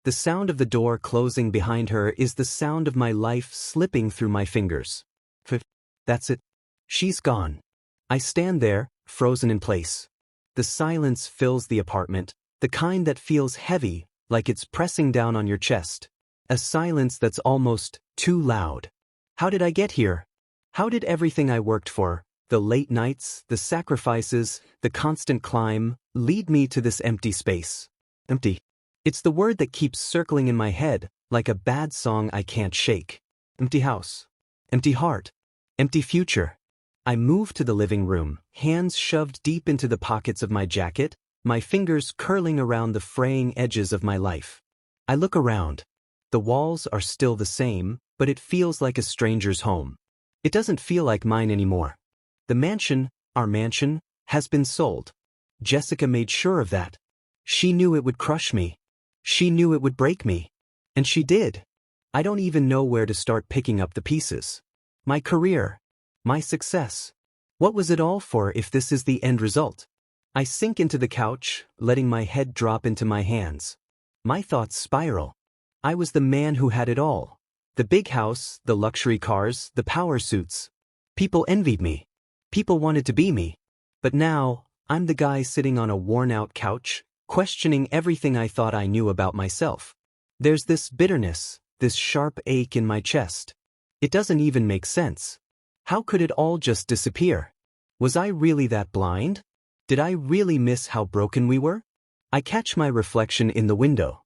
The sound of the door closing behind her is the sound of my life slipping through my fingers. That's it. She's gone. I stand there, frozen in place. The silence fills the apartment, the kind that feels heavy, like it's pressing down on your chest. A silence that's almost too loud. How did I get here? How did everything I worked for, the late nights, the sacrifices, the constant climb, lead me to this empty space? Empty. It's the word that keeps circling in my head, like a bad song I can't shake. Empty house. Empty heart. Empty future. I move to the living room, hands shoved deep into the pockets of my jacket, my fingers curling around the fraying edges of my life. I look around. The walls are still the same, but it feels like a stranger's home. It doesn't feel like mine anymore. The mansion, our mansion, has been sold. Jessica made sure of that. She knew it would crush me. She knew it would break me. And she did. I don't even know where to start picking up the pieces. My career. My success. What was it all for if this is the end result? I sink into the couch, letting my head drop into my hands. My thoughts spiral. I was the man who had it all. The big house, the luxury cars, the power suits. People envied me. People wanted to be me. But now, I'm the guy sitting on a worn-out couch, questioning everything I thought I knew about myself. There's this bitterness, this sharp ache in my chest. It doesn't even make sense. How could it all just disappear? Was I really that blind? Did I really miss how broken we were? I catch my reflection in the window.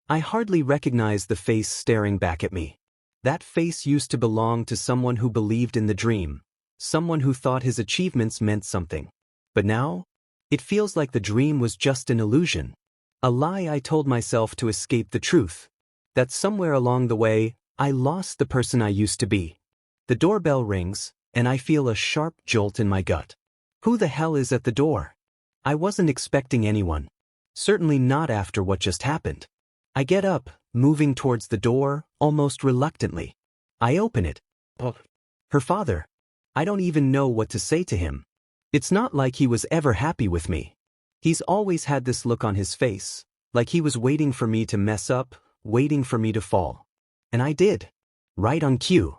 I hardly recognize the face staring back at me. That face used to belong to someone who believed in the dream, someone who thought his achievements meant something. But now, it feels like the dream was just an illusion, a lie I told myself to escape the truth. That somewhere along the way, I lost the person I used to be. The doorbell rings, and I feel a sharp jolt in my gut. Who the hell is at the door? I wasn't expecting anyone. Certainly not after what just happened. I get up, moving towards the door, almost reluctantly. I open it. Her father. I don't even know what to say to him. It's not like he was ever happy with me. He's always had this look on his face, like he was waiting for me to mess up, waiting for me to fall. And I did. Right on cue.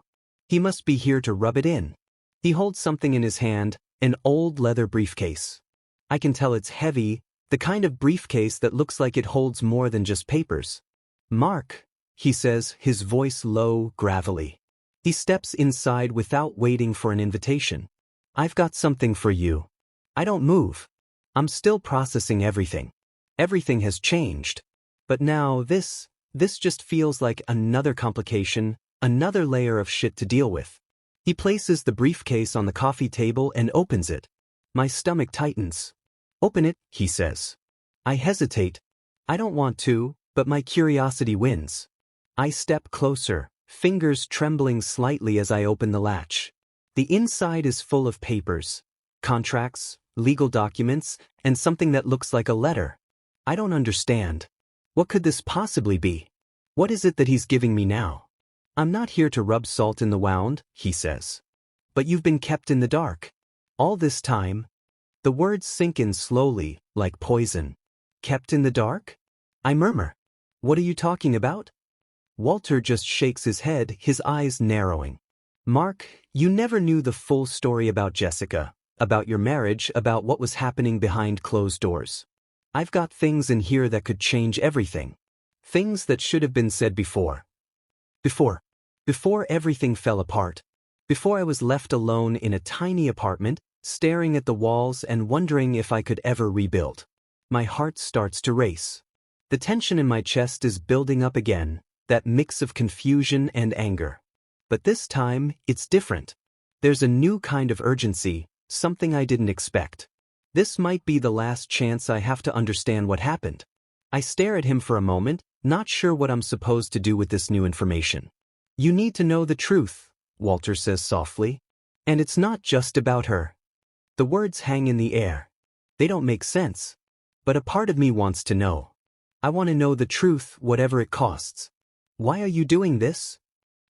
He must be here to rub it in. He holds something in his hand, an old leather briefcase. I can tell it's heavy, the kind of briefcase that looks like it holds more than just papers. Mark, he says, his voice low, gravelly. He steps inside without waiting for an invitation. I've got something for you. I don't move. I'm still processing everything. Everything has changed. But now this just feels like another complication, another layer of shit to deal with. He places the briefcase on the coffee table and opens it. My stomach tightens. Open it, he says. I hesitate. I don't want to, but my curiosity wins. I step closer, fingers trembling slightly as I open the latch. The inside is full of papers, contracts, legal documents, and something that looks like a letter. I don't understand. What could this possibly be? What is it that he's giving me now? I'm not here to rub salt in the wound, he says. But you've been kept in the dark. All this time. The words sink in slowly, like poison. Kept in the dark? I murmur. What are you talking about? Walter just shakes his head, his eyes narrowing. Mark, you never knew the full story about Jessica, about your marriage, about what was happening behind closed doors. I've got things in here that could change everything. Things that should have been said before. Before everything fell apart. Before I was left alone in a tiny apartment, staring at the walls and wondering if I could ever rebuild. My heart starts to race. The tension in my chest is building up again, that mix of confusion and anger. But this time, it's different. There's a new kind of urgency, something I didn't expect. This might be the last chance I have to understand what happened. I stare at him for a moment, not sure what I'm supposed to do with this new information. You need to know the truth, Walter says softly. And it's not just about her. The words hang in the air. They don't make sense. But a part of me wants to know. I want to know the truth, whatever it costs. Why are you doing this?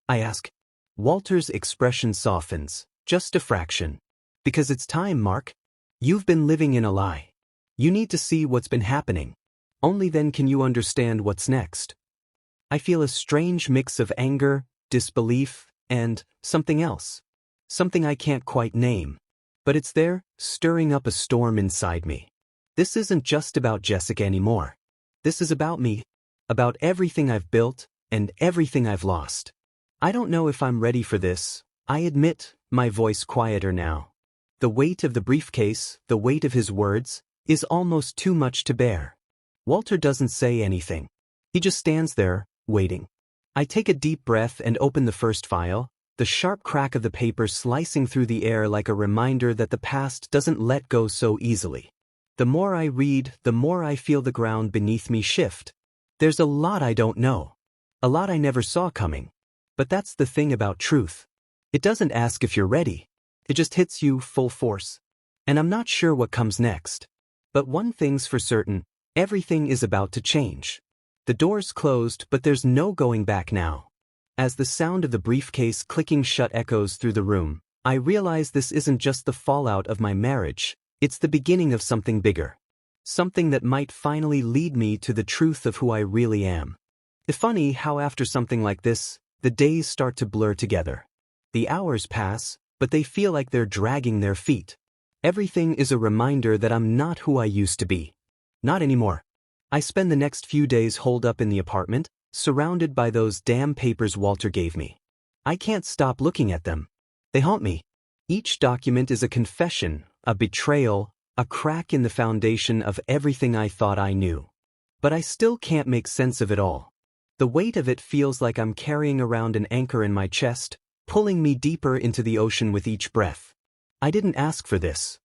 I ask. Walter's expression softens, just a fraction. Because it's time, Mark. You've been living in a lie. You need to see what's been happening. Only then can you understand what's next. I feel a strange mix of anger, disbelief, and something else. Something I can't quite name. But it's there, stirring up a storm inside me. This isn't just about Jessica anymore. This is about me. About everything I've built, and everything I've lost. I don't know if I'm ready for this, I admit, my voice quieter now. The weight of the briefcase, the weight of his words, is almost too much to bear. Walter doesn't say anything. He just stands there, waiting. I take a deep breath and open the first file, the sharp crack of the paper slicing through the air like a reminder that the past doesn't let go so easily. The more I read, the more I feel the ground beneath me shift. There's a lot I don't know. A lot I never saw coming. But that's the thing about truth. It doesn't ask if you're ready. It just hits you full force. And I'm not sure what comes next. But one thing's for certain, everything is about to change. The door's closed, but there's no going back now. As the sound of the briefcase clicking shut echoes through the room, I realize this isn't just the fallout of my marriage, it's the beginning of something bigger. Something that might finally lead me to the truth of who I really am. It's funny how after something like this, the days start to blur together. The hours pass, but they feel like they're dragging their feet. Everything is a reminder that I'm not who I used to be. Not anymore. I spend the next few days holed up in the apartment, surrounded by those damn papers Walter gave me. I can't stop looking at them. They haunt me. Each document is a confession, a betrayal, a crack in the foundation of everything I thought I knew. But I still can't make sense of it all. The weight of it feels like I'm carrying around an anchor in my chest, pulling me deeper into the ocean with each breath. I didn't ask for this.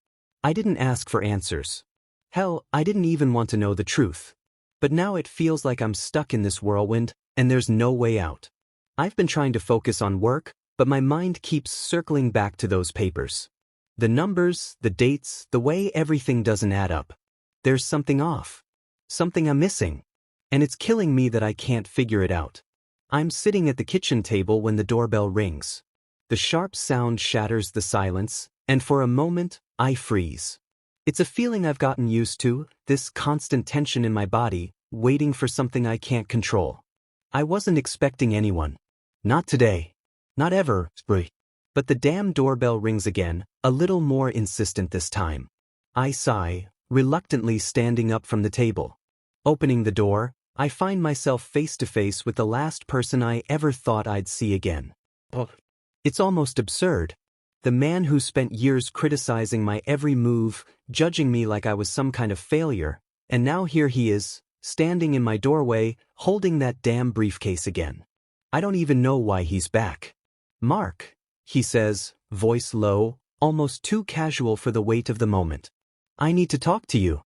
I didn't ask for answers. Hell, I didn't even want to know the truth. But now it feels like I'm stuck in this whirlwind, and there's no way out. I've been trying to focus on work, but my mind keeps circling back to those papers. The numbers, the dates, the way everything doesn't add up. There's something off. Something I'm missing. And it's killing me that I can't figure it out. I'm sitting at the kitchen table when the doorbell rings. The sharp sound shatters the silence, and for a moment, I freeze. It's a feeling I've gotten used to, this constant tension in my body, waiting for something I can't control. I wasn't expecting anyone. Not today. Not ever, but the damn doorbell rings again, a little more insistent this time. I sigh, reluctantly standing up from the table. Opening the door, I find myself face to face with the last person I ever thought I'd see again. It's almost absurd. The man who spent years criticizing my every move, judging me like I was some kind of failure, and now here he is, standing in my doorway, holding that damn briefcase again. I don't even know why he's back. "Mark," he says, voice low, almost too casual for the weight of the moment. "I need to talk to you."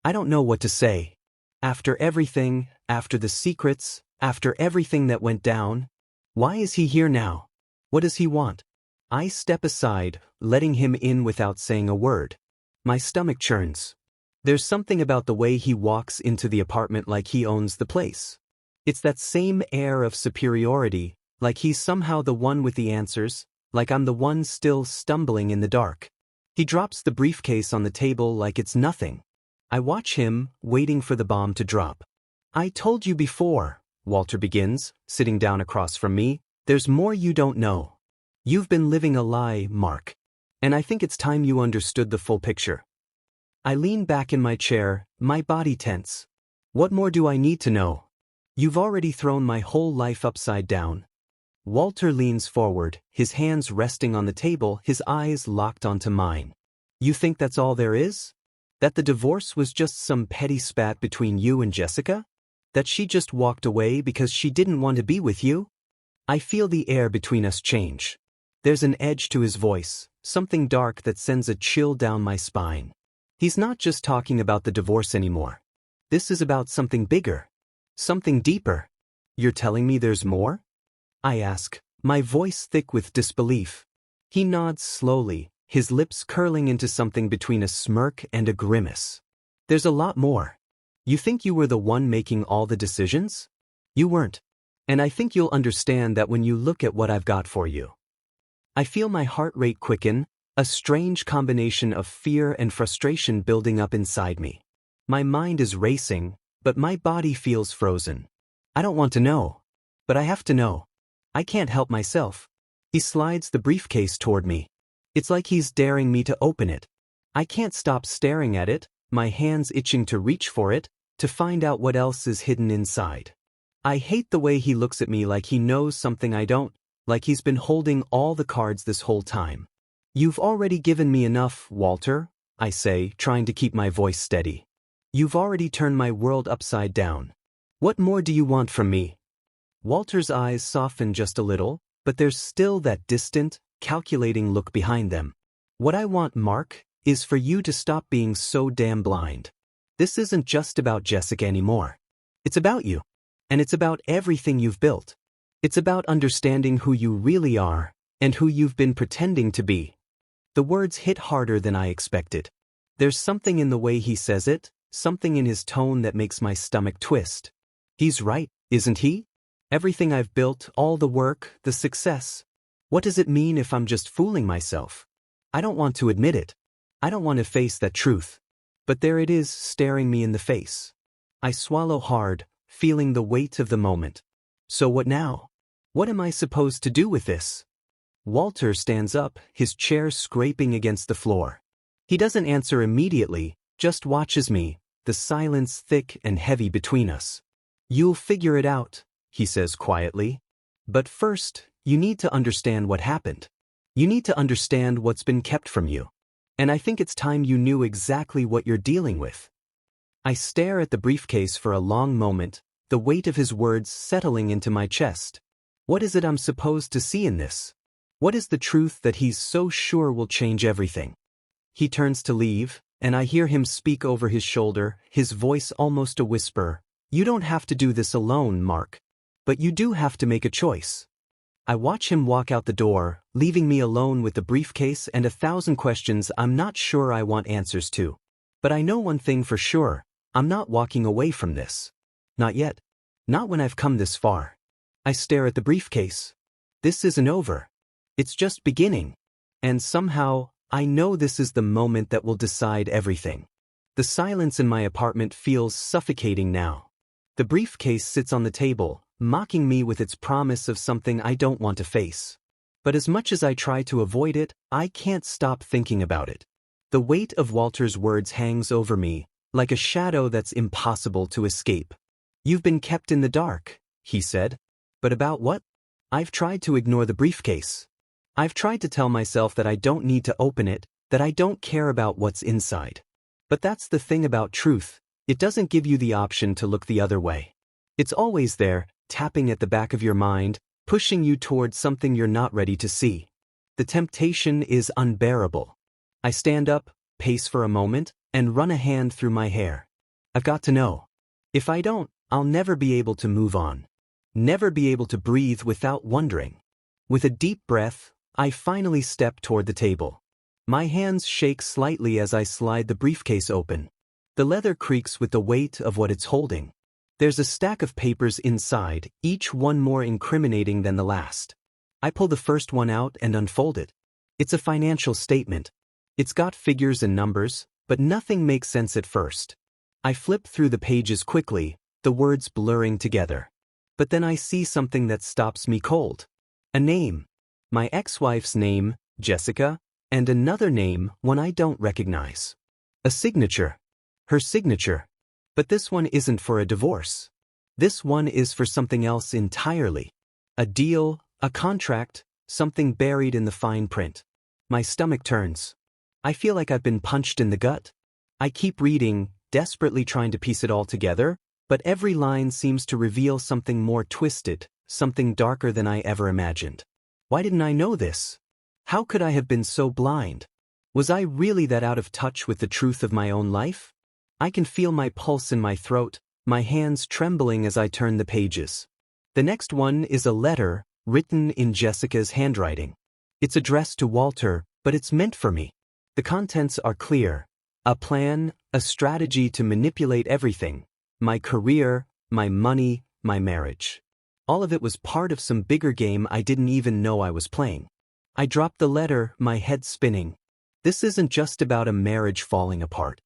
I don't know what to say. After everything, after the secrets, after everything that went down, why is he here now? What does he want? I step aside, letting him in without saying a word. My stomach churns. There's something about the way he walks into the apartment like he owns the place. It's that same air of superiority, like he's somehow the one with the answers, like I'm the one still stumbling in the dark. He drops the briefcase on the table like it's nothing. I watch him, waiting for the bomb to drop. "I told you before," Walter begins, sitting down across from me, "there's more you don't know. You've been living a lie, Mark. And I think it's time you understood the full picture." I lean back in my chair, my body tense. "What more do I need to know? You've already thrown my whole life upside down." Walter leans forward, his hands resting on the table, his eyes locked onto mine. "You think that's all there is? That the divorce was just some petty spat between you and Jessica? That she just walked away because she didn't want to be with you?" I feel the air between us change. There's an edge to his voice, something dark that sends a chill down my spine. He's not just talking about the divorce anymore. This is about something bigger. Something deeper. "You're telling me there's more?" I ask, my voice thick with disbelief. He nods slowly, his lips curling into something between a smirk and a grimace. "There's a lot more. You think you were the one making all the decisions? You weren't. And I think you'll understand that when you look at what I've got for you." I feel my heart rate quicken, a strange combination of fear and frustration building up inside me. My mind is racing, but my body feels frozen. I don't want to know. But I have to know. I can't help myself. He slides the briefcase toward me. It's like he's daring me to open it. I can't stop staring at it, my hands itching to reach for it, to find out what else is hidden inside. I hate the way he looks at me like he knows something I don't, like he's been holding all the cards this whole time. You've already given me enough, Walter, I say, trying to keep my voice steady. You've already turned my world upside down. What more do you want from me? Walter's eyes soften just a little, but there's still that distant, calculating look behind them. What I want, Mark, is for you to stop being so damn blind. This isn't just about Jessica anymore. It's about you. And it's about everything you've built. It's about understanding who you really are, and who you've been pretending to be. The words hit harder than I expected. There's something in the way he says it, something in his tone that makes my stomach twist. He's right, isn't he? Everything I've built, all the work, the success. What does it mean if I'm just fooling myself? I don't want to admit it. I don't want to face that truth. But there it is, staring me in the face. I swallow hard, feeling the weight of the moment. So what now? What am I supposed to do with this? Walter stands up, his chair scraping against the floor. He doesn't answer immediately, just watches me, the silence thick and heavy between us. You'll figure it out, he says quietly. But first, you need to understand what happened. You need to understand what's been kept from you. And I think it's time you knew exactly what you're dealing with. I stare at the briefcase for a long moment, the weight of his words settling into my chest. What is it I'm supposed to see in this? What is the truth that he's so sure will change everything? He turns to leave, and I hear him speak over his shoulder, his voice almost a whisper. You don't have to do this alone, Mark. But you do have to make a choice. I watch him walk out the door, leaving me alone with the briefcase and 1,000 questions I'm not sure I want answers to. But I know one thing for sure, I'm not walking away from this. Not yet. Not when I've come this far. I stare at the briefcase. This isn't over. It's just beginning. And somehow, I know this is the moment that will decide everything. The silence in my apartment feels suffocating now. The briefcase sits on the table, mocking me with its promise of something I don't want to face. But as much as I try to avoid it, I can't stop thinking about it. The weight of Walter's words hangs over me, like a shadow that's impossible to escape. You've been kept in the dark, he said. But about what? I've tried to ignore the briefcase. I've tried to tell myself that I don't need to open it, that I don't care about what's inside. But that's the thing about truth, it doesn't give you the option to look the other way. It's always there, tapping at the back of your mind, pushing you towards something you're not ready to see. The temptation is unbearable. I stand up, pace for a moment, and run a hand through my hair. I've got to know. If I don't, I'll never be able to move on. Never be able to breathe without wondering. With a deep breath, I finally step toward the table. My hands shake slightly as I slide the briefcase open. The leather creaks with the weight of what it's holding. There's a stack of papers inside, each one more incriminating than the last. I pull the first one out and unfold it. It's a financial statement. It's got figures and numbers, but nothing makes sense at first. I flip through the pages quickly, the words blurring together. But then I see something that stops me cold. A name. My ex-wife's name, Jessica, and another name, one I don't recognize. A signature. Her signature. But this one isn't for a divorce. This one is for something else entirely. A deal, a contract, something buried in the fine print. My stomach turns. I feel like I've been punched in the gut. I keep reading, desperately trying to piece it all together, but every line seems to reveal something more twisted, something darker than I ever imagined. Why didn't I know this? How could I have been so blind? Was I really that out of touch with the truth of my own life? I can feel my pulse in my throat, my hands trembling as I turn the pages. The next one is a letter, written in Jessica's handwriting. It's addressed to Walter, but it's meant for me. The contents are clear. A plan, a strategy to manipulate everything. My career, my money, my marriage. All of it was part of some bigger game I didn't even know I was playing. I dropped the letter, my head spinning. This isn't just about a marriage falling apart.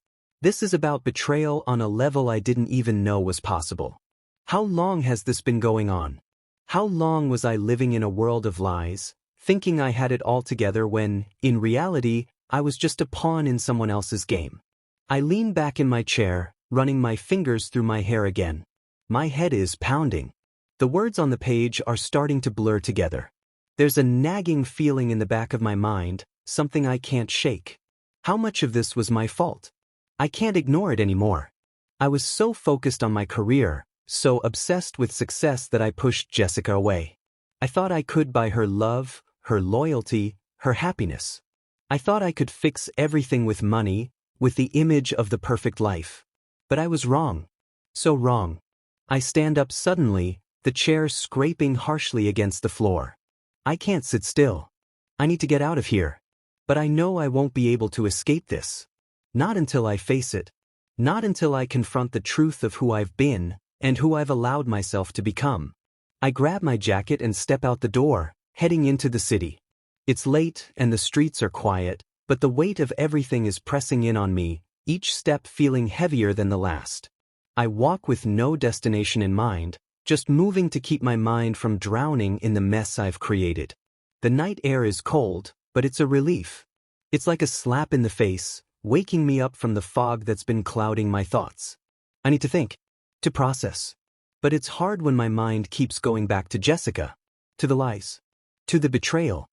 This is about betrayal on a level I didn't even know was possible. How long has this been going on? How long was I living in a world of lies, thinking I had it all together when, in reality, I was just a pawn in someone else's game? I lean back in my chair, running my fingers through my hair again. My head is pounding. The words on the page are starting to blur together. There's a nagging feeling in the back of my mind, something I can't shake. How much of this was my fault? I can't ignore it anymore. I was so focused on my career, so obsessed with success that I pushed Jessica away. I thought I could buy her love, her loyalty, her happiness. I thought I could fix everything with money, with the image of the perfect life. But I was wrong. So wrong. I stand up suddenly, the chair scraping harshly against the floor. I can't sit still. I need to get out of here. But I know I won't be able to escape this. Not until I face it. Not until I confront the truth of who I've been, and who I've allowed myself to become. I grab my jacket and step out the door, heading into the city. It's late and the streets are quiet, but the weight of everything is pressing in on me, each step feeling heavier than the last. I walk with no destination in mind, just moving to keep my mind from drowning in the mess I've created. The night air is cold, but it's a relief. It's like a slap in the face, waking me up from the fog that's been clouding my thoughts. I need to think, to process. But it's hard when my mind keeps going back to Jessica, to the lies, to the betrayal.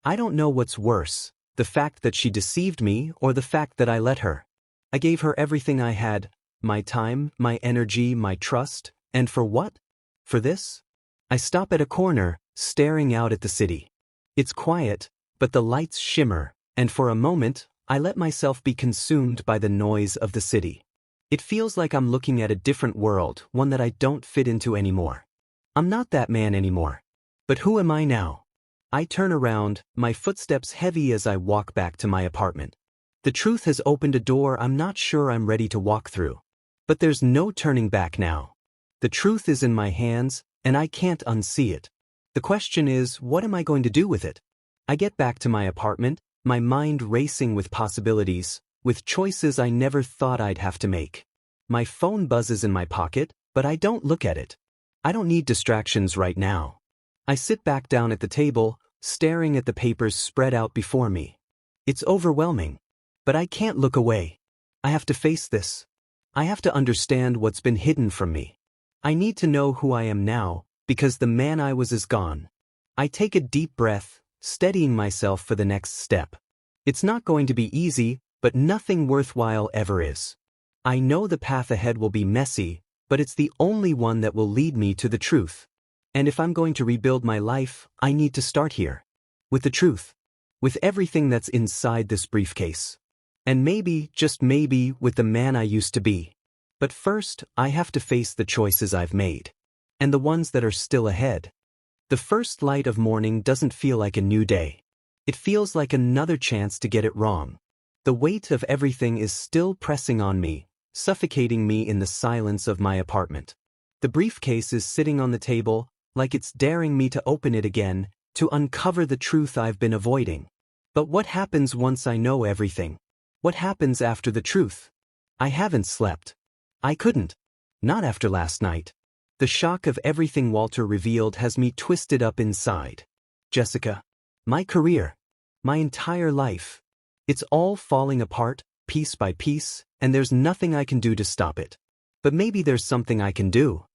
I don't know what's worse, the fact that she deceived me or the fact that I let her. I gave her everything I had, my time, my energy, my trust, and for what? For this? I stop at a corner, staring out at the city. It's quiet, but the lights shimmer, and for a moment, I let myself be consumed by the noise of the city. It feels like I'm looking at a different world, one that I don't fit into anymore. I'm not that man anymore. But who am I now? I turn around, my footsteps heavy as I walk back to my apartment. The truth has opened a door I'm not sure I'm ready to walk through. But there's no turning back now. The truth is in my hands, and I can't unsee it. The question is, what am I going to do with it? I get back to my apartment, my mind racing with possibilities, with choices I never thought I'd have to make. My phone buzzes in my pocket, but I don't look at it. I don't need distractions right now. I sit back down at the table, staring at the papers spread out before me. It's overwhelming. But I can't look away. I have to face this. I have to understand what's been hidden from me. I need to know who I am now, because the man I was is gone. I take a deep breath, steadying myself for the next step. It's not going to be easy, but nothing worthwhile ever is. I know the path ahead will be messy, but it's the only one that will lead me to the truth. And if I'm going to rebuild my life, I need to start here. With the truth. With everything that's inside this briefcase. And maybe, just maybe, with the man I used to be. But first, I have to face the choices I've made. And the ones that are still ahead. The first light of morning doesn't feel like a new day. It feels like another chance to get it wrong. The weight of everything is still pressing on me, suffocating me in the silence of my apartment. The briefcase is sitting on the table, like it's daring me to open it again, to uncover the truth I've been avoiding. But what happens once I know everything? What happens after the truth? I haven't slept. I couldn't. Not after last night. The shock of everything Walter revealed has me twisted up inside. Jessica. My career. My entire life. It's all falling apart, piece by piece, and there's nothing I can do to stop it. But maybe there's something I can do.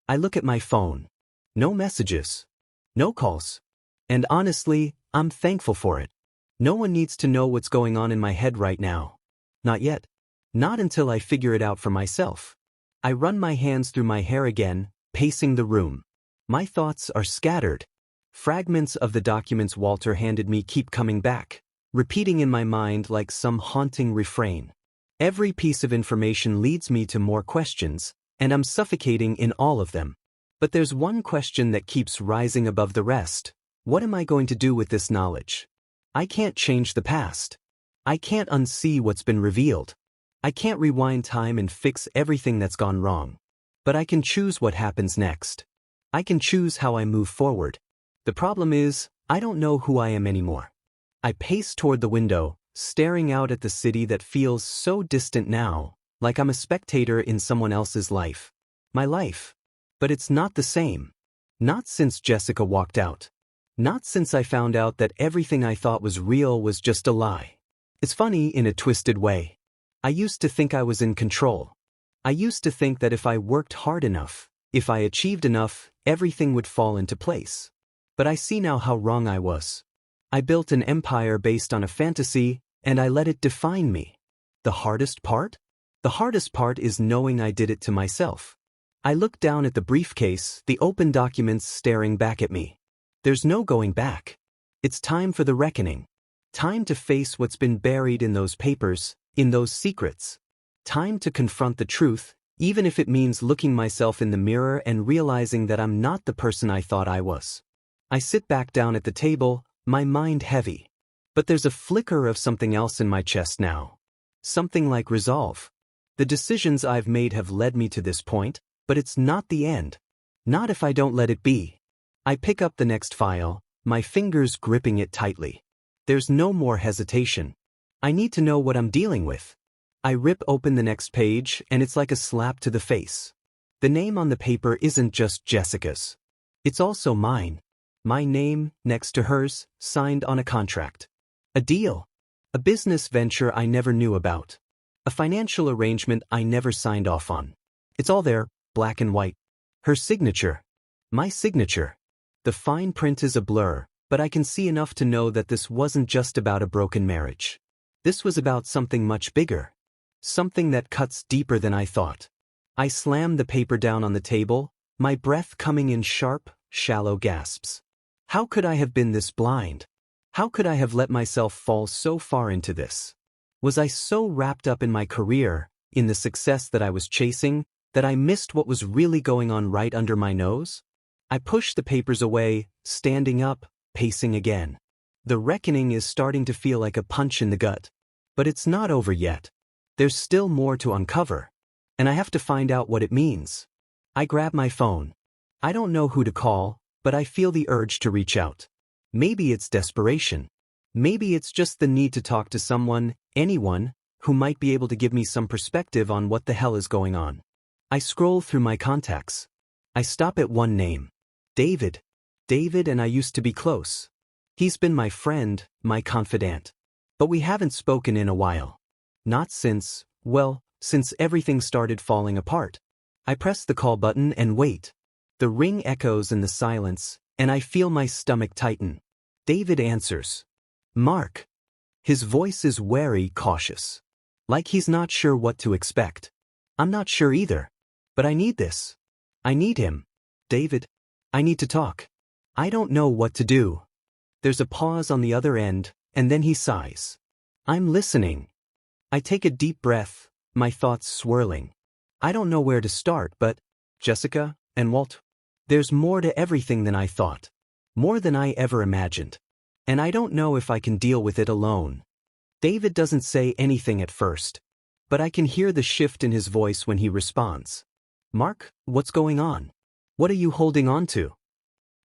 I look at my phone. No messages. No calls. And honestly, I'm thankful for it. No one needs to know what's going on in my head right now. Not yet. Not until I figure it out for myself. I run my hands through my hair again, pacing the room. My thoughts are scattered. Fragments of the documents Walter handed me keep coming back, repeating in my mind like some haunting refrain. Every piece of information leads me to more questions, and I'm suffocating in all of them. But there's one question that keeps rising above the rest. What am I going to do with this knowledge? I can't change the past. I can't unsee what's been revealed. I can't rewind time and fix everything that's gone wrong. But I can choose what happens next. I can choose how I move forward. The problem is, I don't know who I am anymore. I pace toward the window, staring out at the city that feels so distant now, like I'm a spectator in someone else's life. My life. But it's not the same. Not since Jessica walked out. Not since I found out that everything I thought was real was just a lie. It's funny in a twisted way. I used to think I was in control. I used to think that if I worked hard enough, if I achieved enough, everything would fall into place. But I see now how wrong I was. I built an empire based on a fantasy, and I let it define me. The hardest part? The hardest part is knowing I did it to myself. I looked down at the briefcase, the open documents staring back at me. There's no going back. It's time for the reckoning. Time to face what's been buried in those papers, in those secrets. Time to confront the truth, even if it means looking myself in the mirror and realizing that I'm not the person I thought I was. I sit back down at the table, my mind heavy. But there's a flicker of something else in my chest now. Something like resolve. The decisions I've made have led me to this point, but it's not the end. Not if I don't let it be. I pick up the next file, my fingers gripping it tightly. There's no more hesitation. I need to know what I'm dealing with. I rip open the next page, and it's like a slap to the face. The name on the paper isn't just Jessica's. It's also mine. My name, next to hers, signed on a contract. A deal. A business venture I never knew about. A financial arrangement I never signed off on. It's all there, black and white. Her signature. My signature. The fine print is a blur, but I can see enough to know that this wasn't just about a broken marriage. This was about something much bigger. Something that cuts deeper than I thought. I slammed the paper down on the table, my breath coming in sharp, shallow gasps. How could I have been this blind? How could I have let myself fall so far into this? Was I so wrapped up in my career, in the success that I was chasing, that I missed what was really going on right under my nose? I pushed the papers away, standing up, pacing again. The reckoning is starting to feel like a punch in the gut. But it's not over yet. There's still more to uncover. And I have to find out what it means. I grab my phone. I don't know who to call, but I feel the urge to reach out. Maybe it's desperation. Maybe it's just the need to talk to someone, anyone, who might be able to give me some perspective on what the hell is going on. I scroll through my contacts. I stop at one name. David. David and I used to be close. He's been my friend, my confidant. But we haven't spoken in a while. Not since, well, since everything started falling apart. I press the call button and wait. The ring echoes in the silence, and I feel my stomach tighten. David answers. Mark. His voice is wary, cautious. Like he's not sure what to expect. I'm not sure either. But I need this. I need him. David. I need to talk. I don't know what to do. There's a pause on the other end, and then he sighs. I'm listening. I take a deep breath, my thoughts swirling. I don't know where to start, but Jessica and Walt. There's more to everything than I thought. More than I ever imagined. And I don't know if I can deal with it alone. David doesn't say anything at first. But I can hear the shift in his voice when he responds. Mark, what's going on? What are you holding on to?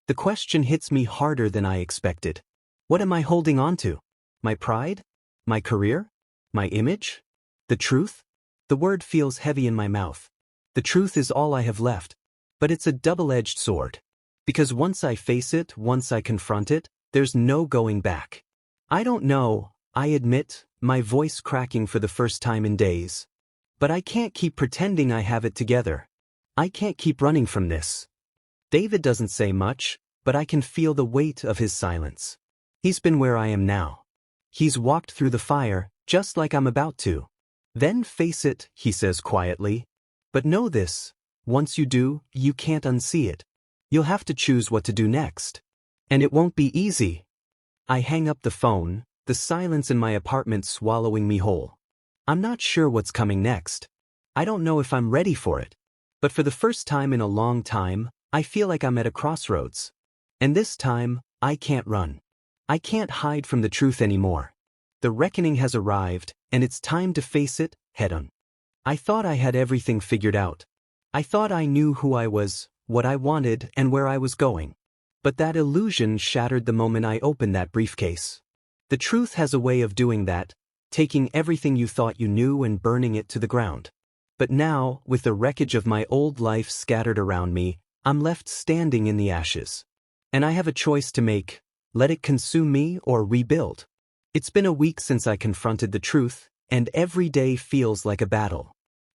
The question hits me harder than I expected. What am I holding on to? My pride? My career? My image? The truth? The word feels heavy in my mouth. The truth is all I have left. But it's a double-edged sword. Because once I face it, once I confront it, there's no going back. I don't know, I admit, my voice cracking for the first time in days. But I can't keep pretending I have it together. I can't keep running from this. David doesn't say much, but I can feel the weight of his silence. He's been where I am now. He's walked through the fire, just like I'm about to. Then face it, he says quietly. But know this. Once you do, you can't unsee it. You'll have to choose what to do next. And it won't be easy. I hang up the phone, the silence in my apartment swallowing me whole. I'm not sure what's coming next. I don't know if I'm ready for it. But for the first time in a long time, I feel like I'm at a crossroads. And this time, I can't run. I can't hide from the truth anymore. The reckoning has arrived, and it's time to face it, head on. I thought I had everything figured out. I thought I knew who I was, what I wanted, and where I was going. But that illusion shattered the moment I opened that briefcase. The truth has a way of doing that, taking everything you thought you knew and burning it to the ground. But now, with the wreckage of my old life scattered around me, I'm left standing in the ashes. And I have a choice to make: let it consume me or rebuild. It's been a week since I confronted the truth, and every day feels like a battle.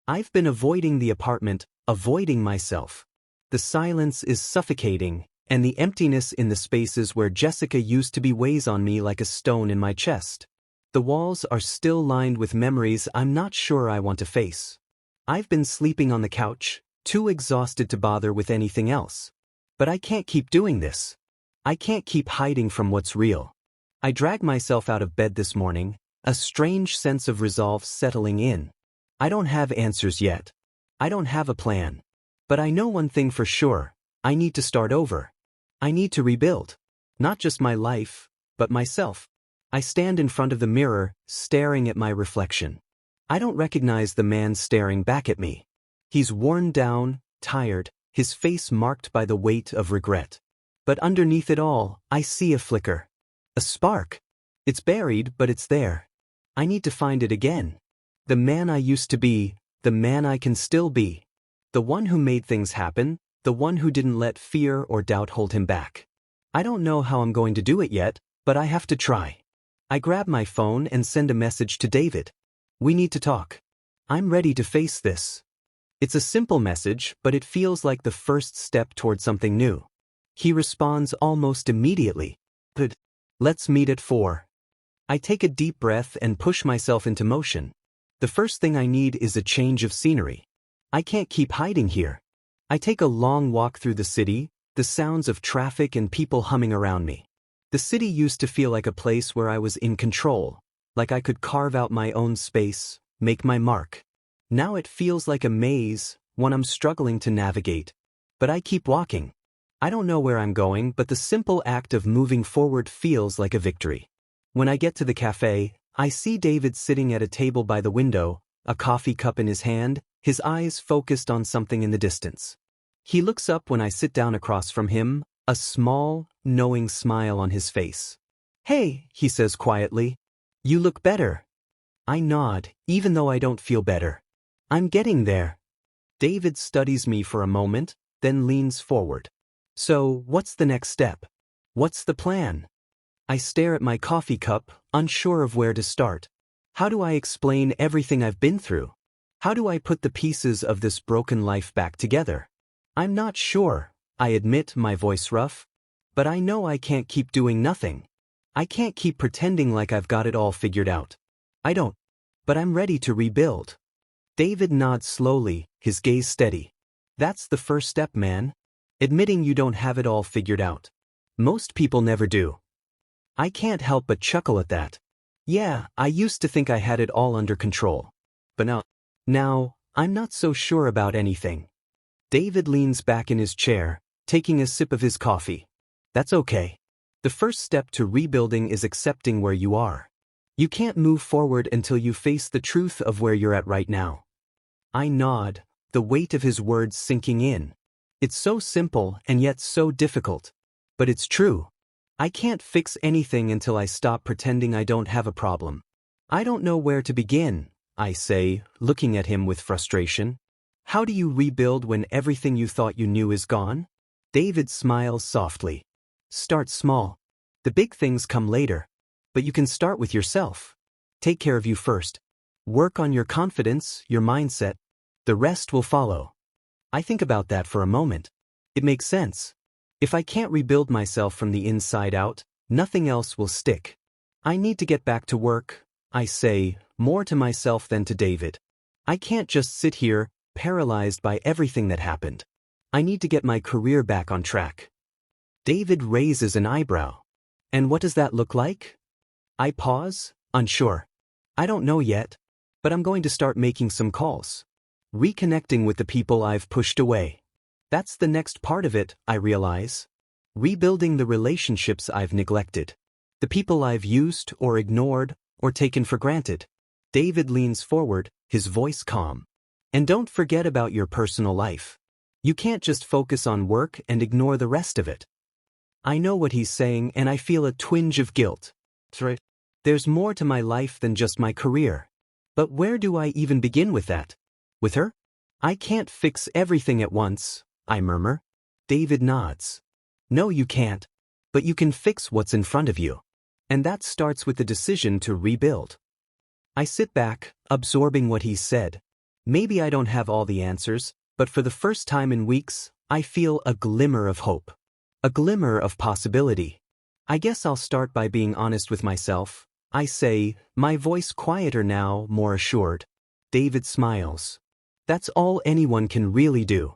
I've been avoiding the apartment, avoiding myself. The silence is suffocating, and the emptiness in the spaces where Jessica used to be weighs on me like a stone in my chest. The walls are still lined with memories I'm not sure I want to face. I've been sleeping on the couch, too exhausted to bother with anything else. But I can't keep doing this. I can't keep hiding from what's real. I drag myself out of bed this morning, a strange sense of resolve settling in. I don't have answers yet. I don't have a plan. But I know one thing for sure: I need to start over. I need to rebuild. Not just my life, but myself. I stand in front of the mirror, staring at my reflection. I don't recognize the man staring back at me. He's worn down, tired, his face marked by the weight of regret. But underneath it all, I see a flicker. A spark. It's buried, but it's there. I need to find it again. The man I used to be, the man I can still be. The one who made things happen, the one who didn't let fear or doubt hold him back. I don't know how I'm going to do it yet, but I have to try. I grab my phone and send a message to David. We need to talk. I'm ready to face this. It's a simple message, but it feels like the first step toward something new. He responds almost immediately. Good. Let's meet at 4. I take a deep breath and push myself into motion. The first thing I need is a change of scenery. I can't keep hiding here. I take a long walk through the city, the sounds of traffic and people humming around me. The city used to feel like a place where I was in control, like I could carve out my own space, make my mark. Now it feels like a maze, one I'm struggling to navigate. But I keep walking. I don't know where I'm going, but the simple act of moving forward feels like a victory. When I get to the cafe, I see David sitting at a table by the window, a coffee cup in his hand, his eyes focused on something in the distance. He looks up when I sit down across from him, a small, knowing smile on his face. "Hey," he says quietly. "You look better." I nod, even though I don't feel better. I'm getting there. David studies me for a moment, then leans forward. "So, what's the next step? What's the plan?" I stare at my coffee cup, unsure of where to start. How do I explain everything I've been through? How do I put the pieces of this broken life back together? I'm not sure, I admit, my voice rough. But I know I can't keep doing nothing. I can't keep pretending like I've got it all figured out. I don't. But I'm ready to rebuild. David nods slowly, his gaze steady. That's the first step, man. Admitting you don't have it all figured out. Most people never do. I can't help but chuckle at that. Yeah, I used to think I had it all under control. But now, I'm not so sure about anything. David leans back in his chair, taking a sip of his coffee. That's okay. The first step to rebuilding is accepting where you are. You can't move forward until you face the truth of where you're at right now. I nod, the weight of his words sinking in. It's so simple and yet so difficult. But it's true. I can't fix anything until I stop pretending I don't have a problem. I don't know where to begin, I say, looking at him with frustration. How do you rebuild when everything you thought you knew is gone? David smiles softly. Start small. The big things come later. But you can start with yourself. Take care of you first. Work on your confidence, your mindset. The rest will follow. I think about that for a moment. It makes sense. If I can't rebuild myself from the inside out, nothing else will stick. I need to get back to work, I say, more to myself than to David. I can't just sit here, paralyzed by everything that happened. I need to get my career back on track. David raises an eyebrow. And what does that look like? I pause, unsure. I don't know yet, but I'm going to start making some calls. Reconnecting with the people I've pushed away. That's the next part of it, I realize. Rebuilding the relationships I've neglected. The people I've used or ignored or taken for granted. David leans forward, his voice calm. And don't forget about your personal life. You can't just focus on work and ignore the rest of it. I know what he's saying and I feel a twinge of guilt. There's more to my life than just my career. But where do I even begin with that? With her? I can't fix everything at once, I murmur. David nods. No, you can't. But you can fix what's in front of you. And that starts with the decision to rebuild. I sit back, absorbing what he said. Maybe I don't have all the answers, but for the first time in weeks, I feel a glimmer of hope. A glimmer of possibility. I guess I'll start by being honest with myself. I say, my voice quieter now, more assured. David smiles. That's all anyone can really do.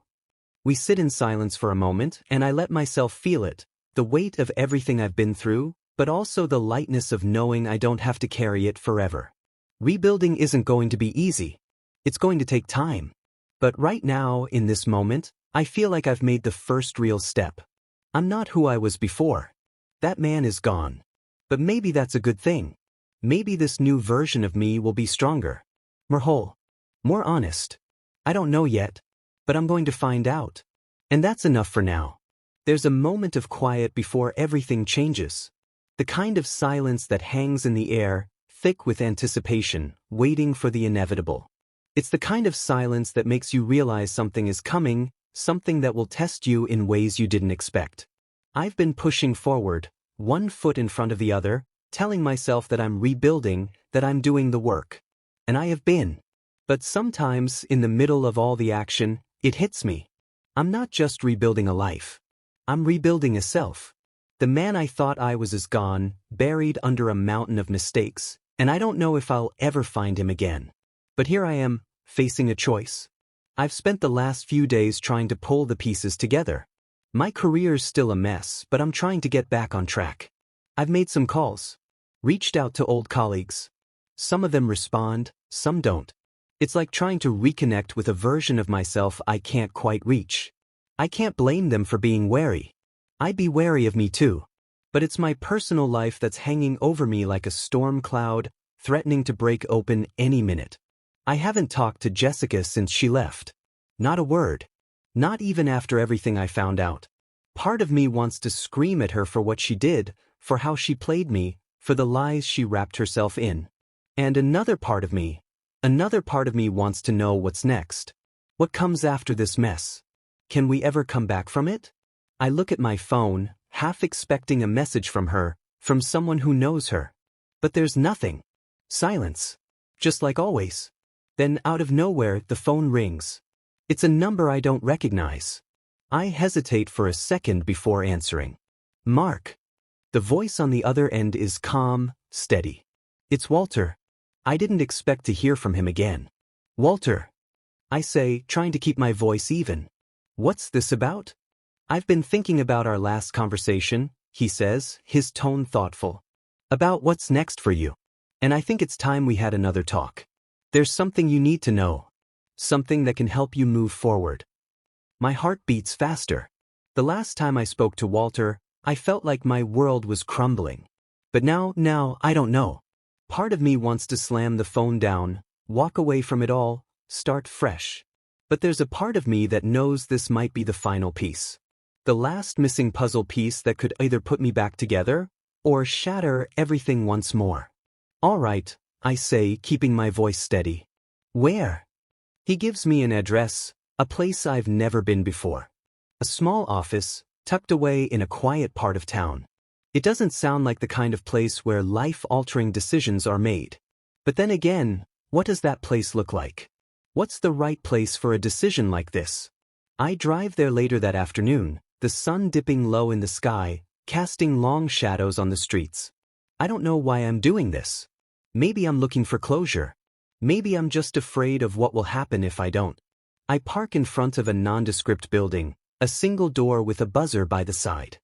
We sit in silence for a moment, and I let myself feel it, the weight of everything I've been through, but also the lightness of knowing I don't have to carry it forever. Rebuilding isn't going to be easy. It's going to take time. But right now, in this moment, I feel like I've made the first real step. I'm not who I was before. That man is gone. But maybe that's a good thing. Maybe this new version of me will be stronger. More whole. More honest. I don't know yet. But I'm going to find out. And that's enough for now. There's a moment of quiet before everything changes. The kind of silence that hangs in the air, thick with anticipation, waiting for the inevitable. It's the kind of silence that makes you realize something is coming, something that will test you in ways you didn't expect. I've been pushing forward, one foot in front of the other, telling myself that I'm rebuilding, that I'm doing the work. And I have been. But sometimes, in the middle of all the action, it hits me. I'm not just rebuilding a life. I'm rebuilding a self. The man I thought I was is gone, buried under a mountain of mistakes, and I don't know if I'll ever find him again. But here I am, facing a choice. I've spent the last few days trying to pull the pieces together. My career's still a mess, but I'm trying to get back on track. I've made some calls. Reached out to old colleagues. Some of them respond, some don't. It's like trying to reconnect with a version of myself I can't quite reach. I can't blame them for being wary. I'd be wary of me too. But it's my personal life that's hanging over me like a storm cloud, threatening to break open any minute. I haven't talked to Jessica since she left. Not a word. Not even after everything I found out. Part of me wants to scream at her for what she did, for how she played me, for the lies she wrapped herself in. And another part of me wants to know what's next. What comes after this mess? Can we ever come back from it? I look at my phone, half expecting a message from her, from someone who knows her. But there's nothing. Silence. Just like always. Then out of nowhere, the phone rings. It's a number I don't recognize. I hesitate for a second before answering. Mark. The voice on the other end is calm, steady. It's Walter. I didn't expect to hear from him again. Walter. I say, trying to keep my voice even. What's this about? I've been thinking about our last conversation, he says, his tone thoughtful. About what's next for you. And I think it's time we had another talk. There's something you need to know. Something that can help you move forward. My heart beats faster. The last time I spoke to Walter, I felt like my world was crumbling. But now, I don't know. Part of me wants to slam the phone down, walk away from it all, start fresh. But there's a part of me that knows this might be the final piece. The last missing puzzle piece that could either put me back together, or shatter everything once more. All right, I say, keeping my voice steady. Where? He gives me an address, a place I've never been before. A small office, tucked away in a quiet part of town. It doesn't sound like the kind of place where life-altering decisions are made. But then again, what does that place look like? What's the right place for a decision like this? I drive there later that afternoon, the sun dipping low in the sky, casting long shadows on the streets. I don't know why I'm doing this. Maybe I'm looking for closure. Maybe I'm just afraid of what will happen if I don't. I park in front of a nondescript building, a single door with a buzzer by the side.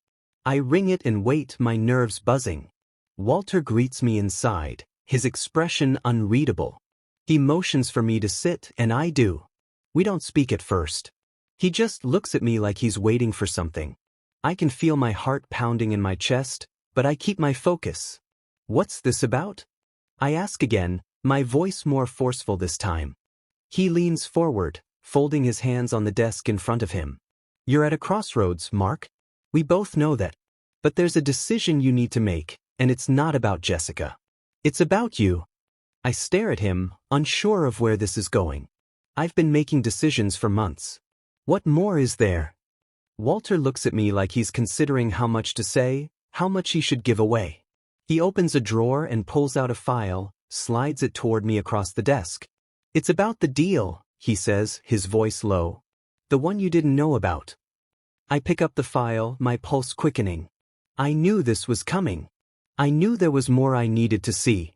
I ring it and wait, my nerves buzzing. Walter greets me inside, his expression unreadable. He motions for me to sit, and I do. We don't speak at first. He just looks at me like he's waiting for something. I can feel my heart pounding in my chest, but I keep my focus. What's this about? I ask again, my voice more forceful this time. He leans forward, folding his hands on the desk in front of him. You're at a crossroads, Mark. We both know that. But there's a decision you need to make, and it's not about Jessica. It's about you. I stare at him, unsure of where this is going. I've been making decisions for months. What more is there? Walter looks at me like he's considering how much to say, how much he should give away. He opens a drawer and pulls out a file, slides it toward me across the desk. "It's about the deal," he says, his voice low. "The one you didn't know about." I pick up the file, my pulse quickening. I knew this was coming. I knew there was more I needed to see.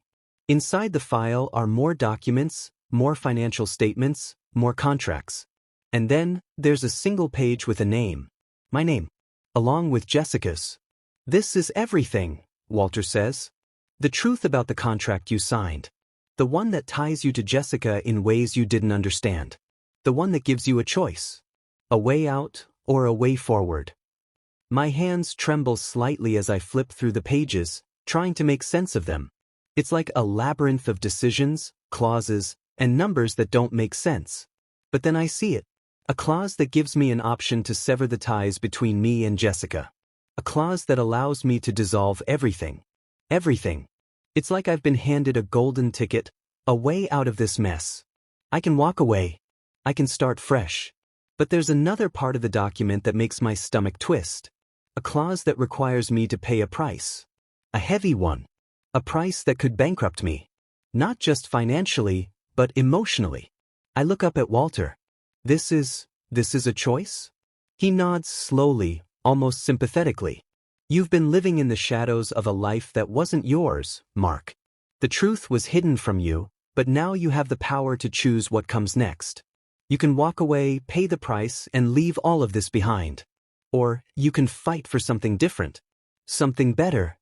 Inside the file are more documents, more financial statements, more contracts. And then, there's a single page with a name. My name. Along with Jessica's. "This is everything," Walter says. "The truth about the contract you signed. The one that ties you to Jessica in ways you didn't understand. The one that gives you a choice. A way out, or a way forward." My hands tremble slightly as I flip through the pages, trying to make sense of them. It's like a labyrinth of decisions, clauses, and numbers that don't make sense. But then I see it. A clause that gives me an option to sever the ties between me and Jessica. A clause that allows me to dissolve everything. Everything. It's like I've been handed a golden ticket, a way out of this mess. I can walk away. I can start fresh. But there's another part of the document that makes my stomach twist. A clause that requires me to pay a price. A heavy one. A price that could bankrupt me. Not just financially, but emotionally. I look up at Walter. This is a choice?" He nods slowly, almost sympathetically. "You've been living in the shadows of a life that wasn't yours, Mark. The truth was hidden from you, but now you have the power to choose what comes next. You can walk away, pay the price, and leave all of this behind. Or, you can fight for something different. Something better."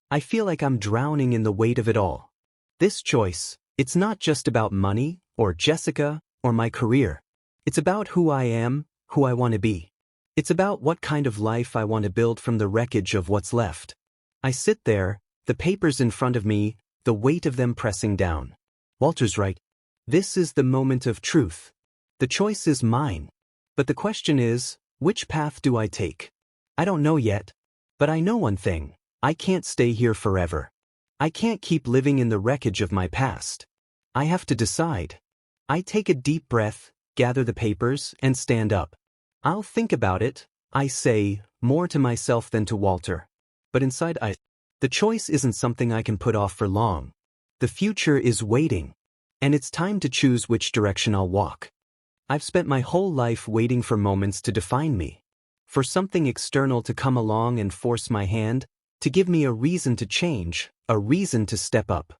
I feel like I'm drowning in the weight of it all. This choice, it's not just about money, or Jessica, or my career. It's about who I am, who I want to be. It's about what kind of life I want to build from the wreckage of what's left. I sit there, the papers in front of me, the weight of them pressing down. Walter's right. This is the moment of truth. The choice is mine. But the question is, which path do I take? I don't know yet. But I know one thing. I can't stay here forever. I can't keep living in the wreckage of my past. I have to decide. I take a deep breath, gather the papers, and stand up. "I'll think about it," I say, more to myself than to Walter. But inside the choice isn't something I can put off for long. The future is waiting. And it's time to choose which direction I'll walk. I've spent my whole life waiting for moments to define me. For something external to come along and force my hand, to give me a reason to change, a reason to step up.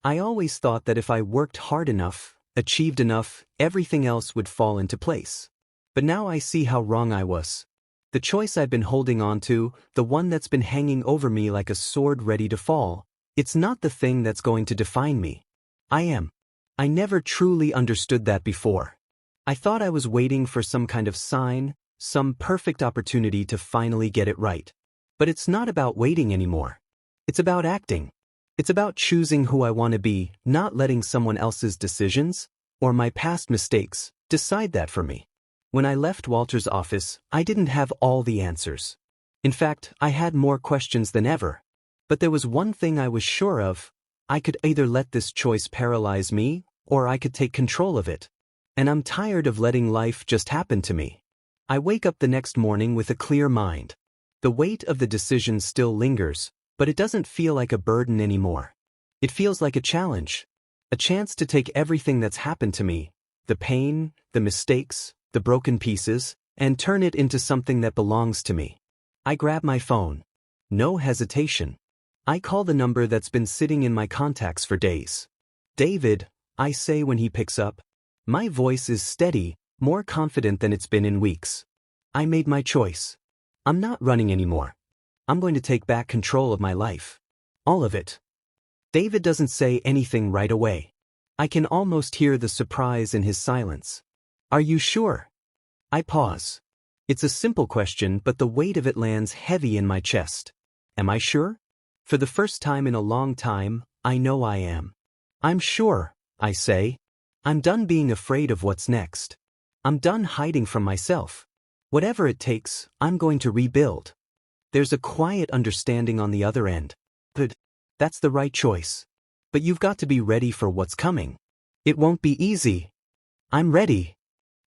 I always thought that if I worked hard enough, achieved enough, everything else would fall into place. But now I see how wrong I was. The choice I've been holding on to, the one that's been hanging over me like a sword ready to fall, it's not the thing that's going to define me. I am. I never truly understood that before. I thought I was waiting for some kind of sign, some perfect opportunity to finally get it right. But it's not about waiting anymore. It's about acting. It's about choosing who I want to be, not letting someone else's decisions, or my past mistakes, decide that for me. When I left Walter's office, I didn't have all the answers. In fact, I had more questions than ever. But there was one thing I was sure of. I could either let this choice paralyze me, or I could take control of it. And I'm tired of letting life just happen to me. I wake up the next morning with a clear mind. The weight of the decision still lingers, but it doesn't feel like a burden anymore. It feels like a challenge. A chance to take everything that's happened to me, the pain, the mistakes, the broken pieces, and turn it into something that belongs to me. I grab my phone. No hesitation. I call the number that's been sitting in my contacts for days. "David," I say when he picks up. My voice is steady, more confident than it's been in weeks. I made my choice. I'm not running anymore. I'm going to take back control of my life. All of it. David doesn't say anything right away. I can almost hear the surprise in his silence. "Are you sure?" I pause. It's a simple question, but the weight of it lands heavy in my chest. Am I sure? For the first time in a long time, I know I am. "I'm sure," I say. I'm done being afraid of what's next. I'm done hiding from myself. Whatever it takes, I'm going to rebuild. There's a quiet understanding on the other end. Good. That's the right choice. But you've got to be ready for what's coming. It won't be easy. I'm ready.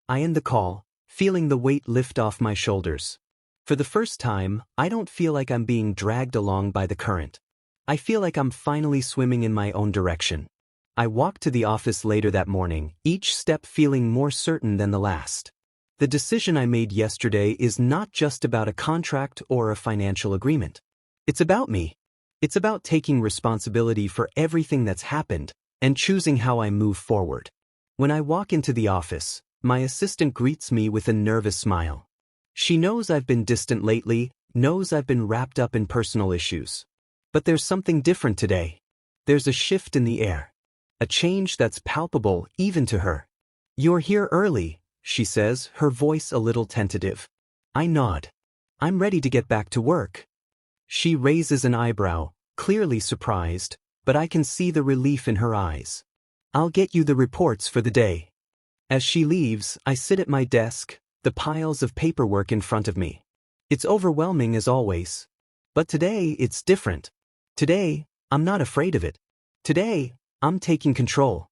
I end the call, feeling the weight lift off my shoulders. For the first time, I don't feel like I'm being dragged along by the current. I feel like I'm finally swimming in my own direction. I walked to the office later that morning, each step feeling more certain than the last. The decision I made yesterday is not just about a contract or a financial agreement. It's about me. It's about taking responsibility for everything that's happened and choosing how I move forward. When I walk into the office, my assistant greets me with a nervous smile. She knows I've been distant lately, knows I've been wrapped up in personal issues. But there's something different today. There's a shift in the air. A change that's palpable even to her. "You're here early," she says, her voice a little tentative. I nod. "I'm ready to get back to work." She raises an eyebrow, clearly surprised, but I can see the relief in her eyes. "I'll get you the reports for the day." As she leaves, I sit at my desk, the piles of paperwork in front of me. It's overwhelming as always. But today it's different. Today, I'm not afraid of it. Today, I'm taking control.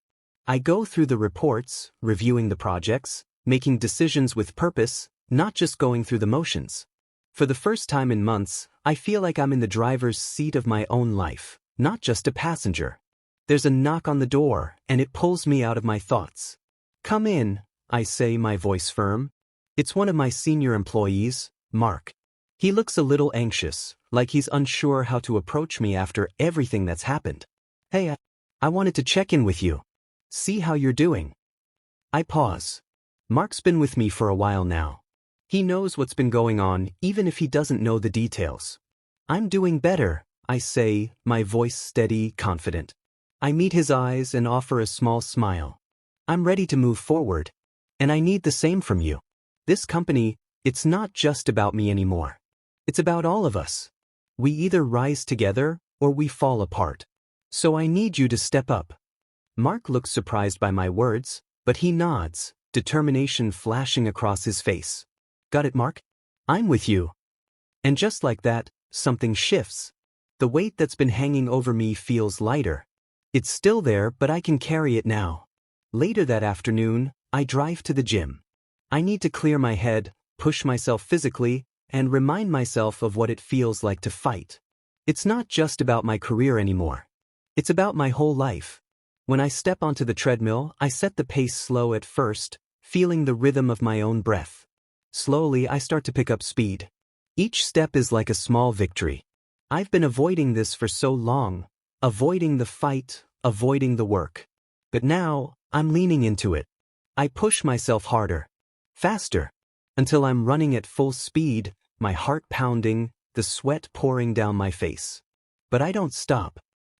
I go through the reports, reviewing the projects, making decisions with purpose, not just going through the motions. For the first time in months, I feel like I'm in the driver's seat of my own life, not just a passenger. There's a knock on the door, and it pulls me out of my thoughts. "Come in," I say, my voice firm. It's one of my senior employees, Mark. He looks a little anxious, like he's unsure how to approach me after everything that's happened. "Hey, I wanted to check in with you. See how you're doing." I pause. Mark's been with me for a while now. He knows what's been going on, even if he doesn't know the details. "I'm doing better," I say, my voice steady, confident. I meet his eyes and offer a small smile. "I'm ready to move forward. And I need the same from you. This company, it's not just about me anymore. It's about all of us. We either rise together or we fall apart. So I need you to step up." Mark looks surprised by my words, but he nods, determination flashing across his face. "Got it, Mark? I'm with you." And just like that, something shifts. The weight that's been hanging over me feels lighter. It's still there, but I can carry it now. Later that afternoon, I drive to the gym. I need to clear my head, push myself physically, and remind myself of what it feels like to fight. It's not just about my career anymore. It's about my whole life. When I step onto the treadmill, I set the pace slow at first, feeling the rhythm of my own breath. Slowly, I start to pick up speed. Each step is like a small victory. I've been avoiding this for so long, avoiding the fight, avoiding the work. But now, I'm leaning into it. I push myself harder, faster, until I'm running at full speed, my heart pounding, the sweat pouring down my face. But I don't stop.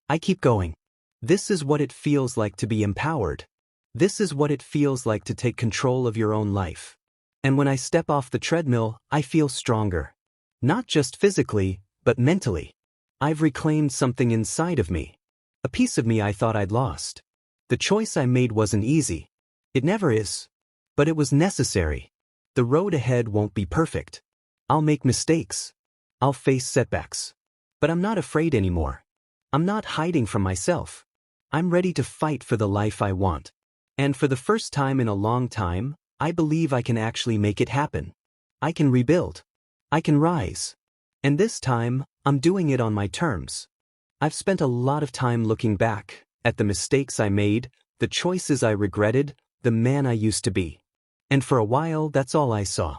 I keep going. This is what it feels like to be empowered. This is what it feels like to take control of your own life. And when I step off the treadmill, I feel stronger. Not just physically, but mentally. I've reclaimed something inside of me. A piece of me I thought I'd lost. The choice I made wasn't easy. It never is. But it was necessary. The road ahead won't be perfect. I'll make mistakes. I'll face setbacks. But I'm not afraid anymore. I'm not hiding from myself. I'm ready to fight for the life I want. And for the first time in a long time, I believe I can actually make it happen. I can rebuild. I can rise. And this time, I'm doing it on my terms. I've spent a lot of time looking back at the mistakes I made, the choices I regretted, the man I used to be. And for a while, that's all I saw.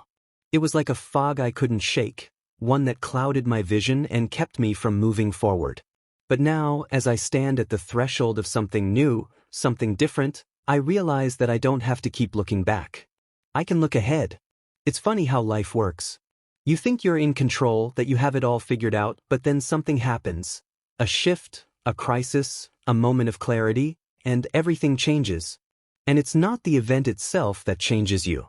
It was like a fog I couldn't shake, one that clouded my vision and kept me from moving forward. But now, as I stand at the threshold of something new, something different, I realize that I don't have to keep looking back. I can look ahead. It's funny how life works. You think you're in control, that you have it all figured out, but then something happens. A shift, a crisis, a moment of clarity, and everything changes. And it's not the event itself that changes you.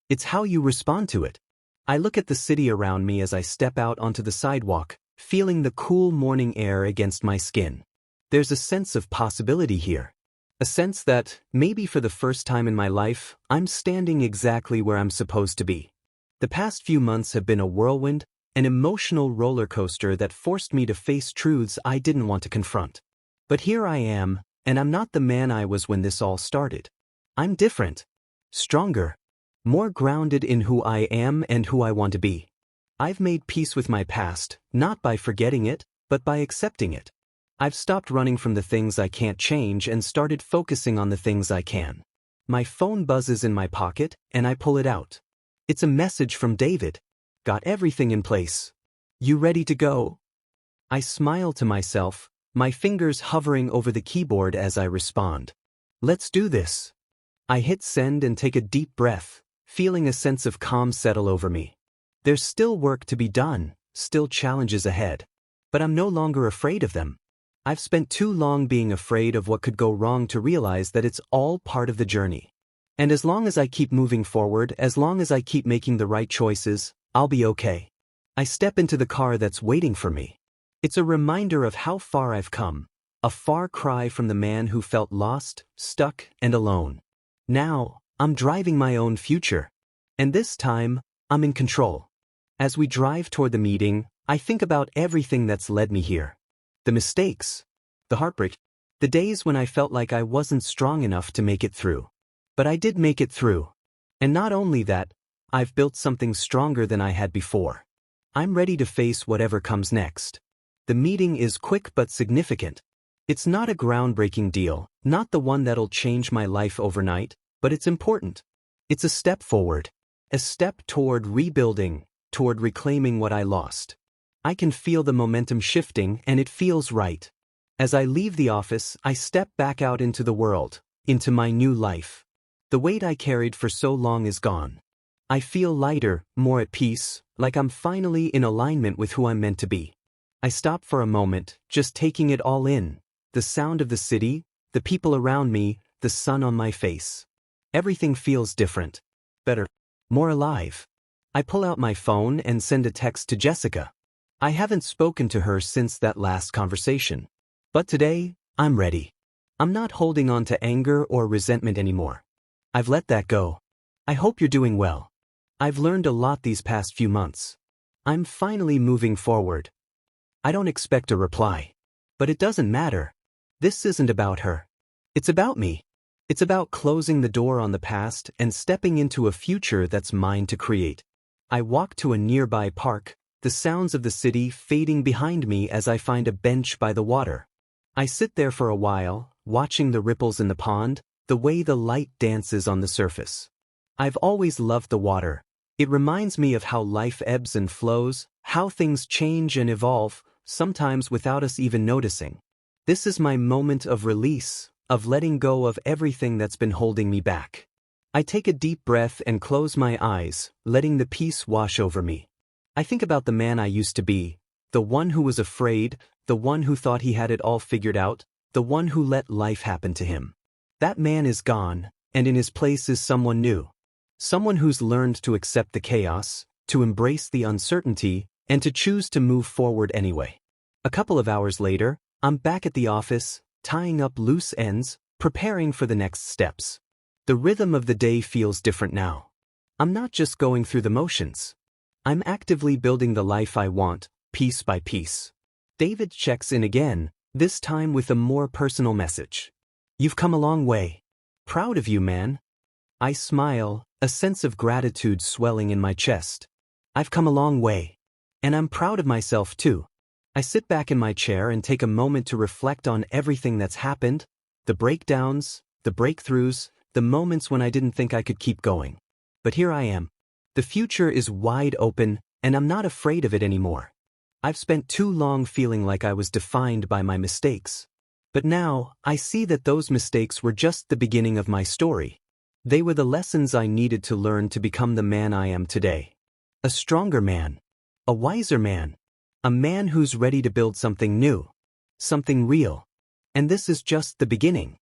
It's how you respond to it. I look at the city around me as I step out onto the sidewalk, feeling the cool morning air against my skin. There's a sense of possibility here. A sense that, maybe for the first time in my life, I'm standing exactly where I'm supposed to be. The past few months have been a whirlwind, an emotional roller coaster that forced me to face truths I didn't want to confront. But here I am, and I'm not the man I was when this all started. I'm different, stronger, more grounded in who I am and who I want to be. I've made peace with my past, not by forgetting it, but by accepting it. I've stopped running from the things I can't change and started focusing on the things I can. My phone buzzes in my pocket, and I pull it out. It's a message from David. Got everything in place. You ready to go? I smile to myself, my fingers hovering over the keyboard as I respond. Let's do this. I hit send and take a deep breath, feeling a sense of calm settle over me. There's still work to be done, still challenges ahead. But I'm no longer afraid of them. I've spent too long being afraid of what could go wrong to realize that it's all part of the journey. And as long as I keep moving forward, as long as I keep making the right choices, I'll be okay. I step into the car that's waiting for me. It's a reminder of how far I've come, a far cry from the man who felt lost, stuck, and alone. Now, I'm driving my own future. And this time, I'm in control. As we drive toward the meeting, I think about everything that's led me here. The mistakes, the heartbreak, the days when I felt like I wasn't strong enough to make it through. But I did make it through. And not only that, I've built something stronger than I had before. I'm ready to face whatever comes next. The meeting is quick but significant. It's not a groundbreaking deal, not the one that'll change my life overnight, but it's important. It's a step forward, a step toward rebuilding, toward reclaiming what I lost. I can feel the momentum shifting, and it feels right. As I leave the office, I step back out into the world, into my new life. The weight I carried for so long is gone. I feel lighter, more at peace, like I'm finally in alignment with who I'm meant to be. I stop for a moment, just taking it all in. The sound of the city, the people around me, the sun on my face. Everything feels different. Better. More alive. I pull out my phone and send a text to Jessica. I haven't spoken to her since that last conversation. But today, I'm ready. I'm not holding on to anger or resentment anymore. I've let that go. I hope you're doing well. I've learned a lot these past few months. I'm finally moving forward. I don't expect a reply. But it doesn't matter. This isn't about her. It's about me. It's about closing the door on the past and stepping into a future that's mine to create. I walk to a nearby park, the sounds of the city fading behind me as I find a bench by the water. I sit there for a while, watching the ripples in the pond, the way the light dances on the surface. I've always loved the water. It reminds me of how life ebbs and flows, how things change and evolve, sometimes without us even noticing. This is my moment of release, of letting go of everything that's been holding me back. I take a deep breath and close my eyes, letting the peace wash over me. I think about the man I used to be, the one who was afraid, the one who thought he had it all figured out, the one who let life happen to him. That man is gone, and in his place is someone new. Someone who's learned to accept the chaos, to embrace the uncertainty, and to choose to move forward anyway. A couple of hours later, I'm back at the office, tying up loose ends, preparing for the next steps. The rhythm of the day feels different now. I'm not just going through the motions. I'm actively building the life I want, piece by piece. David checks in again, this time with a more personal message. You've come a long way. Proud of you, man. I smile, a sense of gratitude swelling in my chest. I've come a long way. And I'm proud of myself too. I sit back in my chair and take a moment to reflect on everything that's happened, the breakdowns, the breakthroughs, the moments when I didn't think I could keep going. But here I am. The future is wide open, and I'm not afraid of it anymore. I've spent too long feeling like I was defined by my mistakes. But now, I see that those mistakes were just the beginning of my story. They were the lessons I needed to learn to become the man I am today. A stronger man. A wiser man. A man who's ready to build something new. Something real. And this is just the beginning.